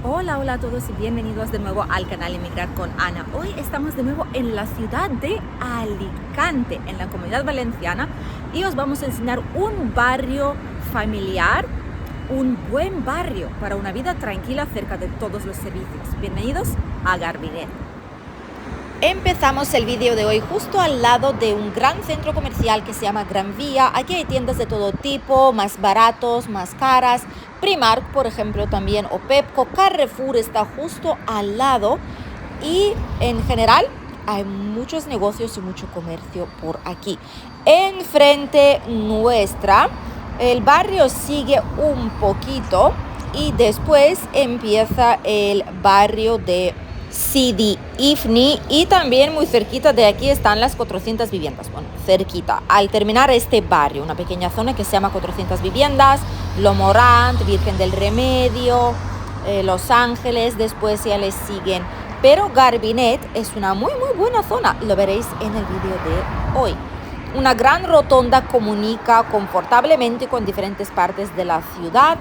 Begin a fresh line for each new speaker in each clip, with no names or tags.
Hola, hola a todos y bienvenidos de nuevo al canal Emigrar con Ana. Hoy estamos de nuevo en la ciudad de Alicante, en la Comunidad Valenciana, y os vamos a enseñar un barrio familiar, un buen barrio para una vida tranquila cerca de todos los servicios. Bienvenidos a Garbinet. Empezamos el vídeo de hoy justo al lado de un gran centro comercial que se llama Gran Vía. Aquí hay tiendas de todo tipo, más baratos, más caras. Primark, por ejemplo, también, o Pepco. Carrefour está justo al lado y en general hay muchos negocios y mucho comercio por aquí. Enfrente nuestra, el barrio sigue un poquito y después empieza el barrio de Sidi Ifni, y también muy cerquita de aquí están las 400 viviendas. Bueno, cerquita. Al terminar este barrio, una pequeña zona que se llama 400 viviendas, Lomorant, Virgen del Remedio, Los Ángeles, después ya les siguen. Pero Garbinet es una muy buena zona, lo veréis en el vídeo de hoy. Una gran rotonda comunica confortablemente con diferentes partes de la ciudad.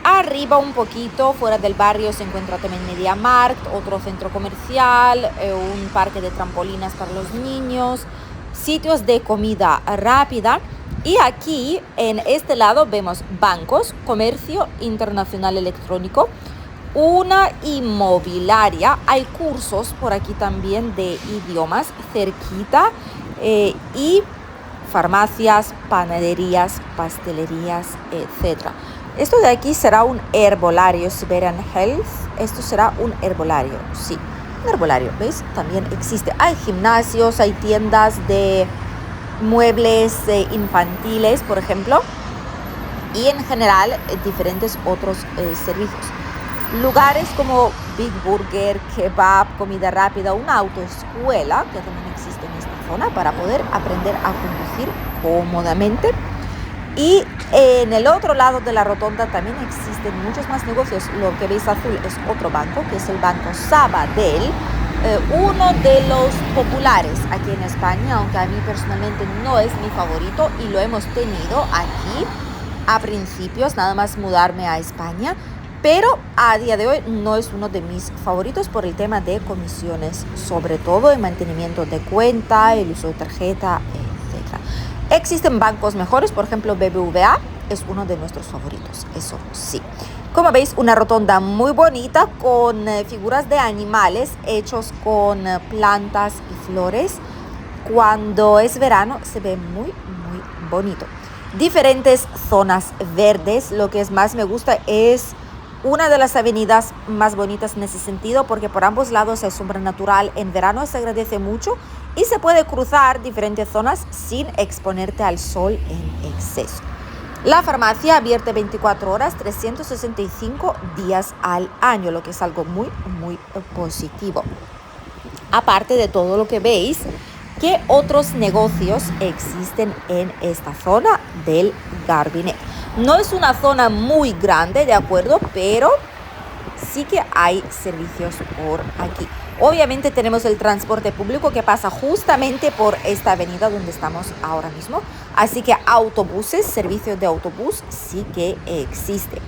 Arriba un poquito, fuera del barrio, se encuentra también MediaMarkt, otro centro comercial, un parque de trampolinas para los niños, sitios de comida rápida. Y aquí, en este lado, vemos bancos, comercio internacional electrónico, una inmobiliaria, hay cursos por aquí también de idiomas cerquita, y farmacias, panaderías, pastelerías, etc. Esto de aquí será un herbolario, Siberian Health. Esto será un herbolario, sí, un herbolario, ¿veis? También existe. Hay gimnasios, hay tiendas de muebles infantiles, por ejemplo, y en general diferentes otros servicios. Lugares como Big Burger, kebab, comida rápida, una autoescuela que también existe en esta zona para poder aprender a conducir cómodamente. Y en el otro lado de la rotonda también existen muchos más negocios. Lo que veis azul es otro banco, que es el Banco Sabadell, uno de los populares aquí en España, aunque a mí personalmente no es mi favorito, y lo hemos tenido aquí a principios, nada más mudarme a España, pero a día de hoy no es uno de mis favoritos por el tema de comisiones, sobre todo el mantenimiento de cuenta, el uso de tarjeta, etc. Existen bancos mejores, por ejemplo BBVA es uno de nuestros favoritos, eso sí. Como veis, una rotonda muy bonita con figuras de animales hechos con plantas y flores. Cuando es verano se ve muy bonito. Diferentes zonas verdes, lo que más me gusta es una de las avenidas más bonitas en ese sentido, porque por ambos lados hay sombra natural. En verano se agradece mucho y se puede cruzar diferentes zonas sin exponerte al sol en exceso. La farmacia abierta 24 horas, 365 días al año, lo que es algo muy positivo. Aparte de todo lo que veis, ¿qué otros negocios existen en esta zona del Garbinet? No es una zona muy grande, ¿de acuerdo? Pero sí que hay servicios por aquí. Obviamente tenemos el transporte público que pasa justamente por esta avenida donde estamos ahora mismo. Así que autobuses, servicios de autobús sí que existe.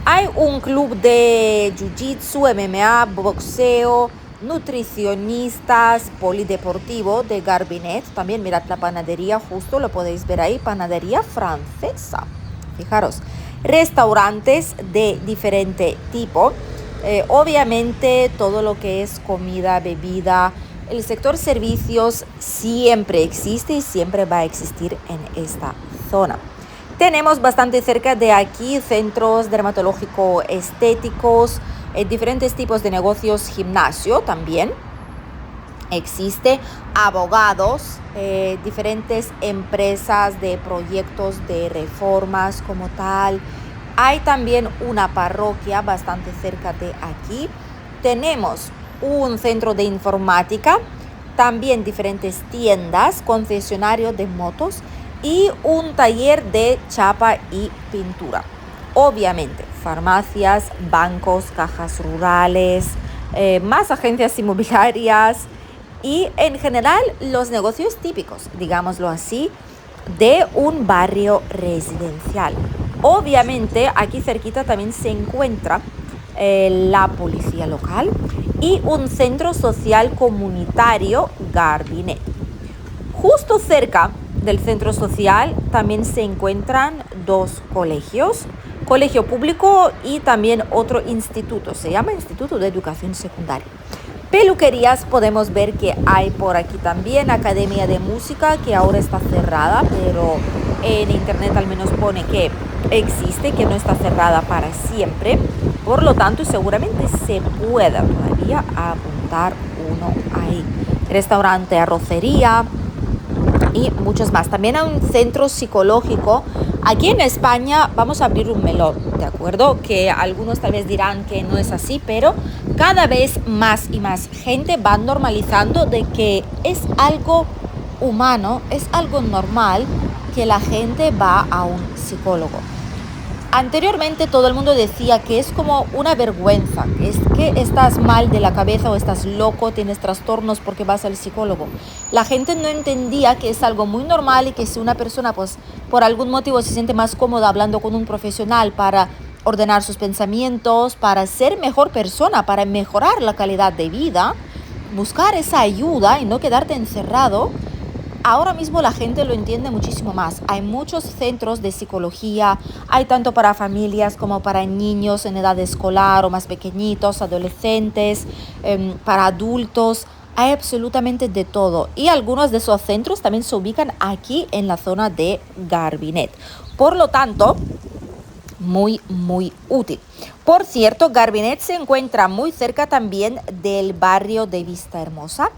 Hay un club de jiu-jitsu, MMA, boxeo, nutricionistas, polideportivo de Garbinet. También mirad la panadería, justo lo podéis ver ahí, panadería francesa. Fijaros, restaurantes de diferente tipo. Obviamente todo lo que es comida, bebida, el sector servicios siempre existe y siempre va a existir en esta zona. Tenemos bastante cerca de aquí centros dermatológico estéticos, diferentes tipos de negocios, gimnasio también existe, abogados, diferentes empresas de proyectos de reformas como tal. Hay también una parroquia bastante cerca de aquí. Tenemos un centro de informática, también diferentes tiendas, concesionario de motos y un taller de chapa y pintura. Obviamente, farmacias, bancos, cajas rurales, más agencias inmobiliarias y en general los negocios típicos, digámoslo así, de un barrio residencial. Obviamente aquí cerquita también se encuentra la policía local y un centro social comunitario Garbinet. Justo cerca del centro social también se encuentran dos colegios, colegio público y también otro instituto, se llama Instituto de Educación Secundaria. Peluquerías, podemos ver que hay por aquí también academia de música que ahora está cerrada, pero en internet al menos pone que existe, que no está cerrada para siempre. Por lo tanto, seguramente se pueda todavía apuntar uno ahí. Restaurante, arrocería y muchos más. También hay un centro psicológico. Aquí en España vamos a abrir un melón, ¿de acuerdo? Que algunos tal vez dirán que no es así, pero cada vez más y más gente va normalizando de que es algo humano, es algo normal que la gente va a un psicólogo. Anteriormente todo el mundo decía que es como una vergüenza, es que estás mal de la cabeza o estás loco, tienes trastornos porque vas al psicólogo. La gente no entendía que es algo muy normal y que si una persona pues por algún motivo se siente más cómoda hablando con un profesional para ordenar sus pensamientos, para ser mejor persona, para mejorar la calidad de vida, buscar esa ayuda y no quedarte encerrado. Ahora mismo la gente lo entiende muchísimo más. Hay muchos centros de psicología, hay tanto para familias como para niños en edad escolar o más pequeñitos, adolescentes, para adultos. Hay absolutamente de todo. Y algunos de esos centros también se ubican aquí en la zona de Garbinet. Por lo tanto, muy útil. Por cierto, Garbinet se encuentra muy cerca también del barrio de Vistahermosa.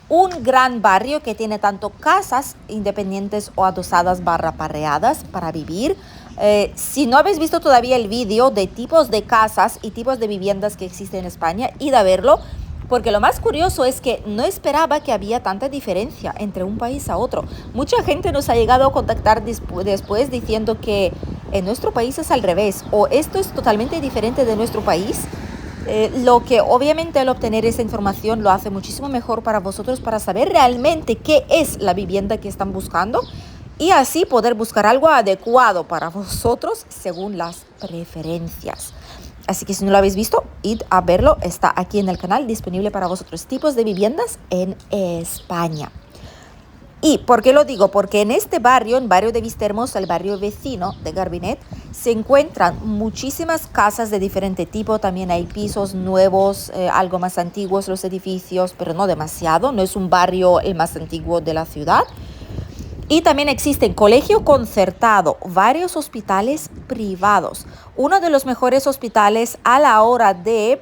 Un gran barrio que tiene tanto casas independientes o adosadas / parreadas para vivir. Si no habéis visto todavía el vídeo de tipos de casas y tipos de viviendas que existen en España, id a verlo, porque lo más curioso es que no esperaba que había tanta diferencia entre un país a otro. Mucha gente nos ha llegado a contactar después diciendo que en nuestro país es al revés, o esto es totalmente diferente de nuestro país. Lo que obviamente al obtener esa información lo hace muchísimo mejor para vosotros, para saber realmente qué es la vivienda que están buscando y así poder buscar algo adecuado para vosotros según las preferencias. Así que si no lo habéis visto, id a verlo, está aquí en el canal disponible para vosotros, tipos de viviendas en España. ¿Y por qué lo digo? Porque en este barrio, en barrio de Vistahermosa, el barrio vecino de Garbinet, se encuentran muchísimas casas de diferente tipo. También hay pisos nuevos, algo más antiguos los edificios, pero no demasiado. No es un barrio el más antiguo de la ciudad. Y también existen colegio concertado, varios hospitales privados. Uno de los mejores hospitales a la hora de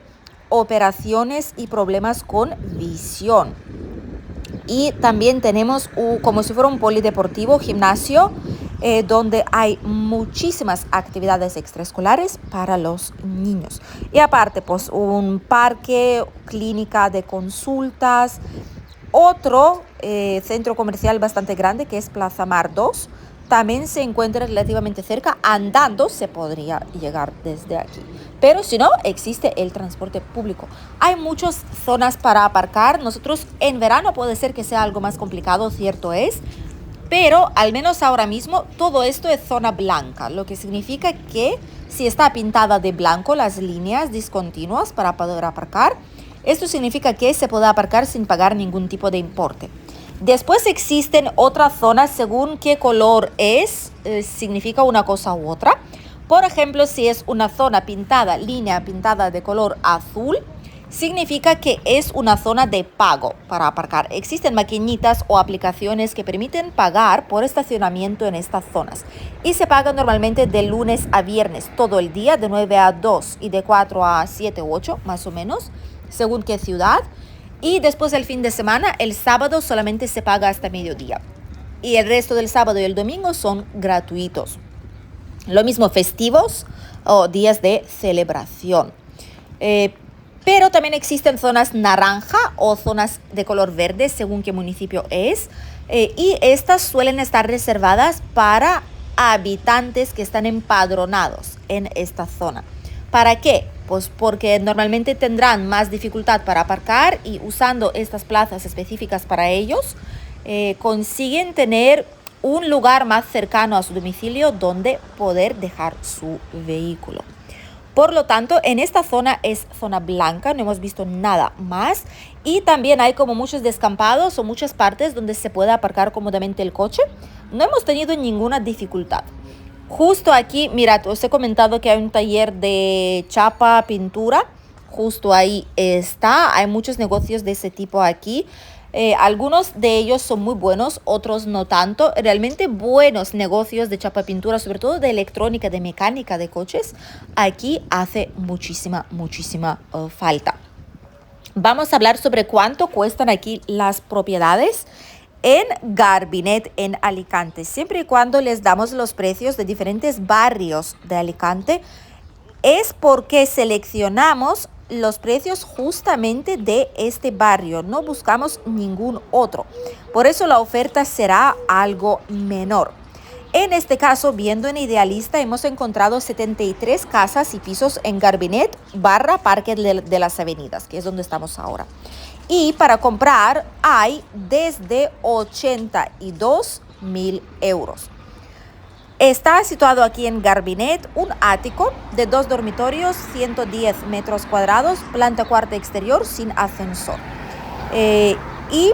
operaciones y problemas con visión. Y también tenemos como si fuera un polideportivo, gimnasio, donde hay muchísimas actividades extraescolares para los niños. Y aparte, pues un parque, clínica de consultas, otro centro comercial bastante grande que es Plaza Mar 2. También se encuentra relativamente cerca, andando se podría llegar desde aquí. Pero si no, existe el transporte público. Hay muchas zonas para aparcar. Nosotros en verano puede ser que sea algo más complicado, cierto es. Pero al menos ahora mismo todo esto es zona blanca, lo que significa que si está pintada de blanco las líneas discontinuas para poder aparcar, esto significa que se puede aparcar sin pagar ningún tipo de importe. Después existen otras zonas según qué color es, significa una cosa u otra. Por ejemplo, si es una zona pintada, línea pintada de color azul, significa que es una zona de pago para aparcar. Existen maquinitas o aplicaciones que permiten pagar por estacionamiento en estas zonas. Y se paga normalmente de lunes a viernes, todo el día, de 9 a 2 y de 4 a 7 u 8, más o menos, según qué ciudad. Y después del fin de semana, el sábado solamente se paga hasta mediodía. Y el resto del sábado y el domingo son gratuitos. Lo mismo festivos o días de celebración. Pero también existen zonas naranja o zonas de color verde, según qué municipio es. Y estas suelen estar reservadas para habitantes que están empadronados en esta zona. ¿Para qué? Pues porque normalmente tendrán más dificultad para aparcar y usando estas plazas específicas para ellos, consiguen tener un lugar más cercano a su domicilio donde poder dejar su vehículo. Por lo tanto, en esta zona es zona blanca, no hemos visto nada más. Y también hay como muchos descampados o muchas partes donde se puede aparcar cómodamente el coche. No hemos tenido ninguna dificultad. Justo aquí, mirad, os he comentado que hay un taller de chapa, pintura. Justo ahí está. Hay muchos negocios de ese tipo aquí. Algunos de ellos son muy buenos, otros no tanto. Realmente buenos negocios de chapa pintura, sobre todo de electrónica, de mecánica de coches. Aquí hace muchísima falta. Vamos a hablar sobre cuánto cuestan aquí las propiedades en Garbinet, en Alicante. Siempre y cuando les damos los precios de diferentes barrios de Alicante, es porque seleccionamos los precios justamente de este barrio, no buscamos ningún otro. Por eso la oferta será algo menor. En este caso, viendo en Idealista, hemos encontrado 73 casas y pisos en Garbinet / Parque de las Avenidas, que es donde estamos ahora. Y para comprar hay desde 82.000 euros. Está situado aquí en Garbinet un ático de 2 dormitorios, 110 metros cuadrados, planta cuarta exterior sin ascensor. Y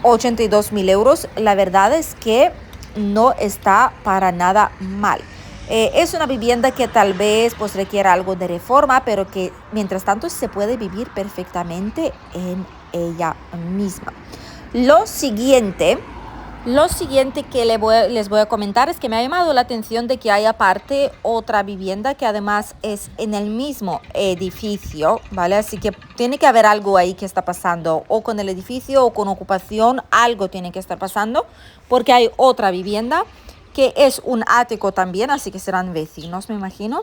82.000 euros, la verdad es que no está para nada mal. Es una vivienda que tal vez pues requiera algo de reforma, pero que mientras tanto se puede vivir perfectamente en ella misma. Lo siguiente que les voy a comentar es que me ha llamado la atención de que hay aparte otra vivienda que además es en el mismo edificio, ¿vale? Así que tiene que haber algo ahí que está pasando, o con el edificio o con ocupación, algo tiene que estar pasando, porque hay otra vivienda que es un ático también, así que serán vecinos, me imagino,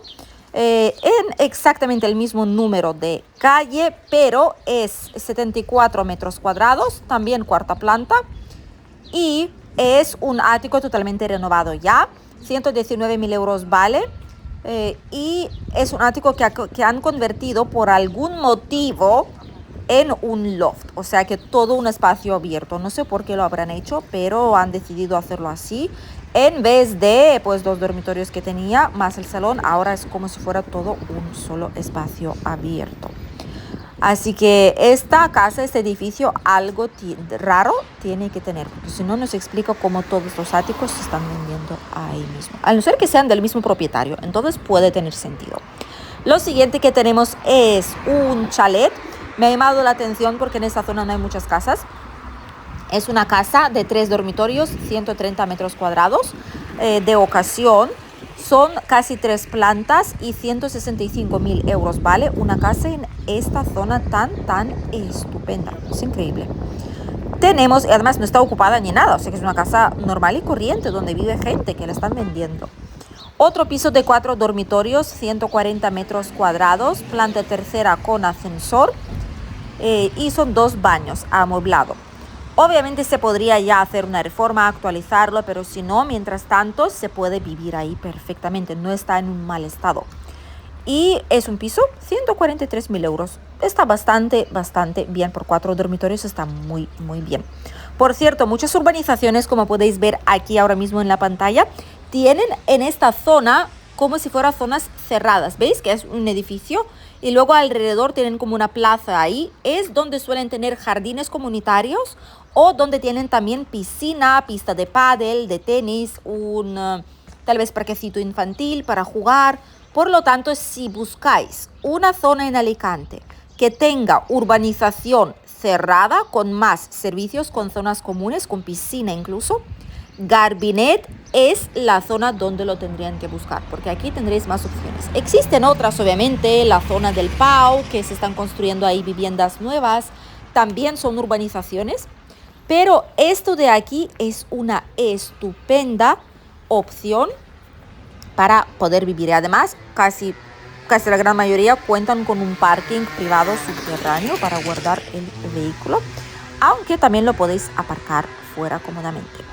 en exactamente el mismo número de calle, pero es 74 metros cuadrados, también cuarta planta. Y es un ático totalmente renovado ya, 119.000 euros vale, y es un ático que han convertido por algún motivo en un loft, o sea que todo un espacio abierto. No sé por qué lo habrán hecho, pero han decidido hacerlo así. En vez de pues 2 dormitorios que tenía más el salón, ahora es como si fuera todo un solo espacio abierto. Así que esta casa, este edificio, algo raro tiene que tener, porque si no nos explica cómo todos los áticos se están vendiendo ahí mismo. A no ser que sean del mismo propietario, entonces puede tener sentido. Lo siguiente que tenemos es un chalet. Me ha llamado la atención porque en esta zona no hay muchas casas. Es una casa de 3 dormitorios, 130 metros cuadrados, de ocasión. Son casi 3 plantas y 165.000 euros vale una casa en esta zona tan estupenda. Es increíble. Tenemos, y además no está ocupada ni nada, o sea que es una casa normal y corriente donde vive gente que la están vendiendo. Otro piso de 4 dormitorios, 140 metros cuadrados, planta tercera con ascensor, y son 2 baños amueblado. Obviamente se podría ya hacer una reforma, actualizarlo, pero si no, mientras tanto se puede vivir ahí perfectamente, no está en un mal estado. Y es un piso, 143.000 euros. Está bastante bien, por 4 dormitorios está muy bien. Por cierto, muchas urbanizaciones, como podéis ver aquí ahora mismo en la pantalla, tienen en esta zona como si fueran zonas cerradas. ¿Veis que es un edificio? Y luego alrededor tienen como una plaza ahí. Es donde suelen tener jardines comunitarios o donde tienen también piscina, pista de pádel, de tenis, tal vez parquecito infantil para jugar. Por lo tanto, si buscáis una zona en Alicante que tenga urbanización cerrada con más servicios, con zonas comunes, con piscina incluso, Garbinet es la zona donde lo tendrían que buscar, porque aquí tendréis más opciones. Existen otras, obviamente, la zona del Pau, que se están construyendo ahí viviendas nuevas, también son urbanizaciones, pero esto de aquí es una estupenda opción para poder vivir. Y además, casi la gran mayoría cuentan con un parking privado subterráneo para guardar el vehículo, aunque también lo podéis aparcar fuera cómodamente.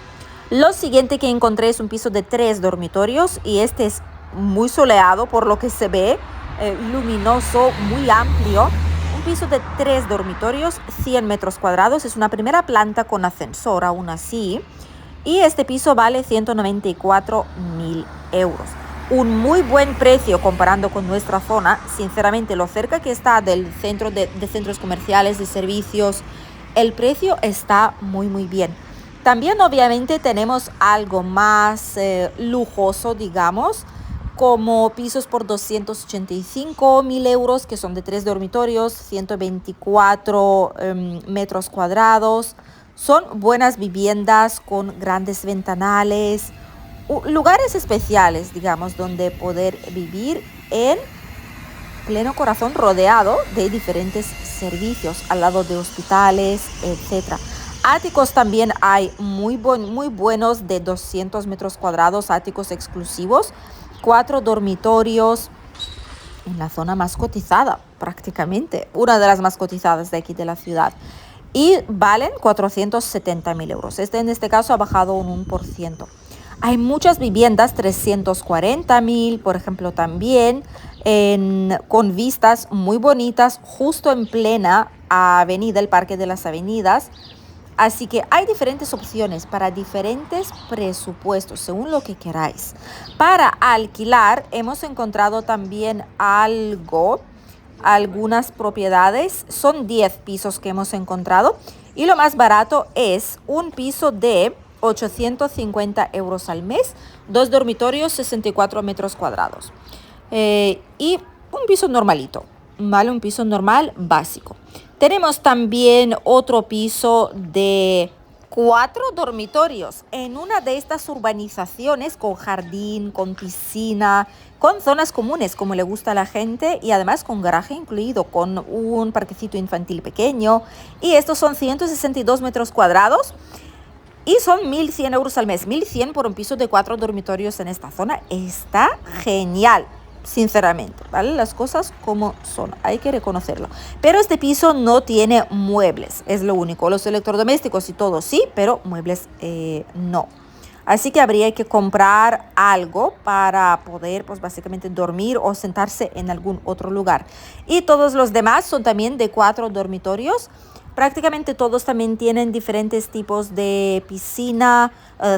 Lo siguiente que encontré es un piso de 3 dormitorios y este es muy soleado por lo que se ve, luminoso, muy amplio. Un piso de 3 dormitorios, 100 metros cuadrados, es una primera planta con ascensor aún así, y este piso vale 194.000 euros. un muy buen precio comparando con nuestra zona. Sinceramente, lo cerca que está del centro de centros comerciales, de servicios, el precio está muy bien. También obviamente tenemos algo más lujoso, digamos, como pisos por 285.000 euros, que son de 3 dormitorios, 124 metros cuadrados. Son buenas viviendas con grandes ventanales, lugares especiales, digamos, donde poder vivir en pleno corazón, rodeado de diferentes servicios, al lado de hospitales, etcétera. Áticos también hay muy buenos, de 200 metros cuadrados, áticos exclusivos, 4 dormitorios, en la zona más cotizada, prácticamente, una de las más cotizadas de aquí de la ciudad. Y valen 470.000 euros. En este caso ha bajado un 1%. Hay muchas viviendas, 340.000, por ejemplo, también, con vistas muy bonitas, justo en plena avenida, el Parque de las Avenidas. Así que hay diferentes opciones para diferentes presupuestos, según lo que queráis. Para alquilar, hemos encontrado también algunas propiedades. Son 10 pisos que hemos encontrado. Y lo más barato es un piso de 850 euros al mes, 2 dormitorios, 64 metros cuadrados. Y un piso normalito, ¿vale? Un piso normal básico. Tenemos también otro piso de 4 dormitorios en una de estas urbanizaciones con jardín, con piscina, con zonas comunes como le gusta a la gente y además con garaje incluido, con un parquecito infantil pequeño. Y estos son 162 metros cuadrados y son 1.100 euros al mes. 1.100 por un piso de 4 dormitorios en esta zona. Está genial. Sinceramente, ¿vale? Las cosas como son, hay que reconocerlo. Pero este piso no tiene muebles, es lo único. Los electrodomésticos y todo sí, pero muebles no. Así que habría que comprar algo para poder, pues básicamente dormir o sentarse en algún otro lugar. Y todos los demás son también de 4 dormitorios. Prácticamente todos también tienen diferentes tipos de piscina,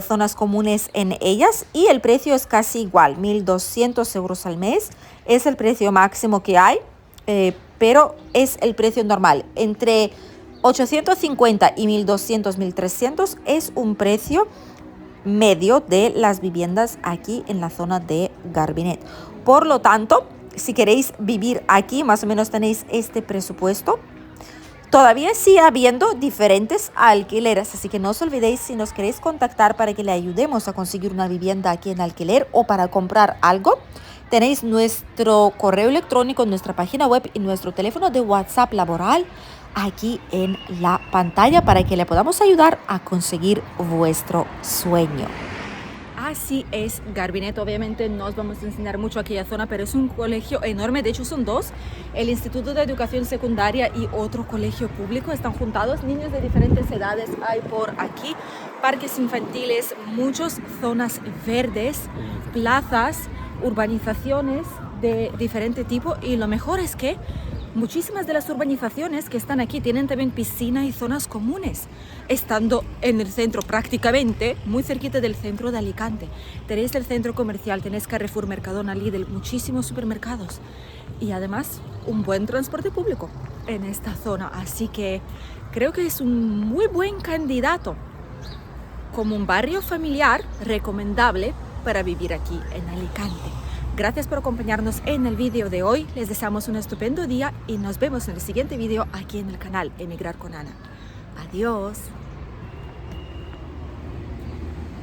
zonas comunes en ellas, y el precio es casi igual, 1.200 euros al mes. Es el precio máximo que hay, pero es el precio normal. Entre 850 y 1.200, 1.300 es un precio medio de las viviendas aquí en la zona de Garbinet. Por lo tanto, si queréis vivir aquí, más o menos tenéis este presupuesto. Todavía sigue habiendo diferentes alquileres, así que no os olvidéis, si nos queréis contactar para que le ayudemos a conseguir una vivienda aquí en alquiler o para comprar algo, tenéis nuestro correo electrónico, nuestra página web y nuestro teléfono de WhatsApp laboral aquí en la pantalla para que le podamos ayudar a conseguir vuestro sueño. Así es, Garbinet. Obviamente no os vamos a enseñar mucho aquella zona, pero es un colegio enorme. De hecho, son 2. El Instituto de Educación Secundaria y otro colegio público están juntados. Niños de diferentes edades hay por aquí. Parques infantiles, muchas zonas verdes, plazas, urbanizaciones de diferente tipo. Y lo mejor es que muchísimas de las urbanizaciones que están aquí tienen también piscina y zonas comunes, estando en el centro prácticamente, muy cerquita del centro de Alicante. Tenéis el centro comercial, tenéis Carrefour, Mercadona, Lidl, muchísimos supermercados y además un buen transporte público en esta zona. Así que creo que es un muy buen candidato como un barrio familiar recomendable para vivir aquí en Alicante. Gracias por acompañarnos en el vídeo de hoy. Les deseamos un estupendo día y nos vemos en el siguiente vídeo aquí en el canal Emigrar con Ana. Adiós.